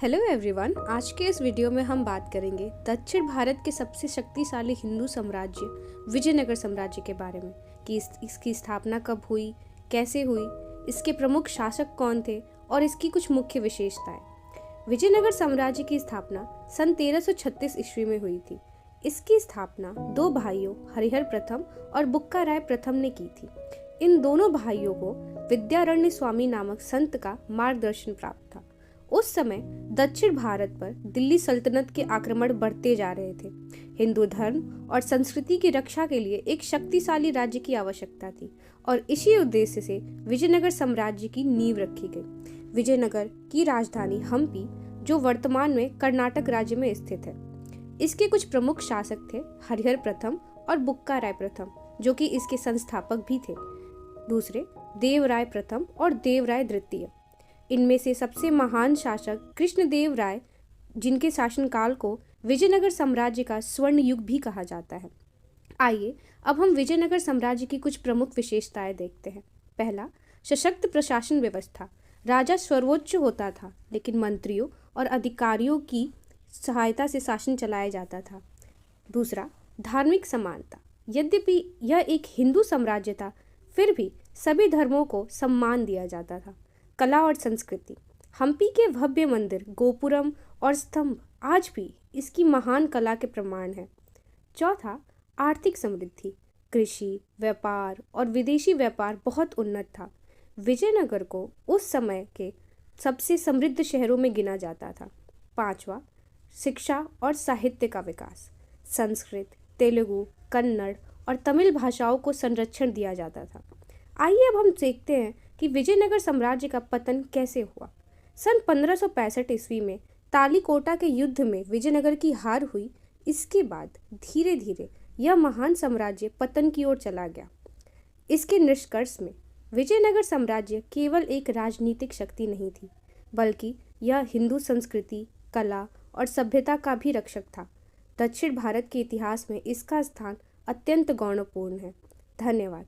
Hello everyone, आज के इस वीडियो में हम बात करेंगे दक्षिण भारत के सबसे शक्तिशाली हिंदू साम्राज्य विजयनगर साम्राज्य के बारे में कि इसकी स्थापना कब हुई, कैसे हुई, इसके प्रमुख शासक कौन थे और इसकी कुछ मुख्य विशेषताएं। विजयनगर साम्राज्य की स्थापना सन 1336 ईस्वी में हुई थी। इसकी स्थापना दो भाइयों हरिहर प्रथम और बुक्का राय प्रथम ने की थी। इन दोनों भाइयों को विद्यारण्य स्वामी नामक संत का मार्गदर्शन प्राप्त था। उस समय दक्षिण भारत पर दिल्ली सल्तनत के आक्रमण बढ़ते जा रहे थे। हिंदू धर्म और संस्कृति की रक्षा के लिए एक शक्तिशाली राज्य की आवश्यकता थी और इसी उद्देश्य से विजयनगर साम्राज्य की नींव रखी गई। विजयनगर की राजधानी हम्पी, जो वर्तमान में कर्नाटक राज्य में स्थित है। इसके कुछ प्रमुख शासक थे हरिहर प्रथम और बुक्का राय प्रथम, जो कि इसके संस्थापक भी थे। दूसरे देवराय प्रथम और देवराय द्वितीय। इनमें से सबसे महान शासक कृष्णदेव राय, जिनके शासनकाल को विजयनगर साम्राज्य का स्वर्ण युग भी कहा जाता है। आइए अब हम विजयनगर साम्राज्य की कुछ प्रमुख विशेषताएं देखते हैं। पहला, सशक्त प्रशासन व्यवस्था। राजा सर्वोच्च होता था, लेकिन मंत्रियों और अधिकारियों की सहायता से शासन चलाया जाता था। दूसरा, धार्मिक समानता। यद्यपि यह एक हिंदू साम्राज्य था, फिर भी सभी धर्मों को सम्मान दिया जाता था। कला और संस्कृति। हम्पी के भव्य मंदिर, गोपुरम और स्तंभ आज भी इसकी महान कला के प्रमाण हैं। चौथा, आर्थिक समृद्धि। कृषि, व्यापार और विदेशी व्यापार बहुत उन्नत था। विजयनगर को उस समय के सबसे समृद्ध शहरों में गिना जाता था। पांचवा, शिक्षा और साहित्य का विकास। संस्कृत, तेलुगु, कन्नड़ और तमिल भाषाओं को संरक्षण दिया जाता था। आइए अब हम देखते हैं कि विजयनगर साम्राज्य का पतन कैसे हुआ। सन 1565 ईस्वी में तालीकोटा के युद्ध में विजयनगर की हार हुई। इसके बाद धीरे धीरे यह महान साम्राज्य पतन की ओर चला गया। इसके निष्कर्ष में विजयनगर साम्राज्य केवल एक राजनीतिक शक्ति नहीं थी, बल्कि यह हिंदू संस्कृति, कला और सभ्यता का भी रक्षक था। दक्षिण भारत के इतिहास में इसका स्थान अत्यंत गौरवपूर्ण है। धन्यवाद।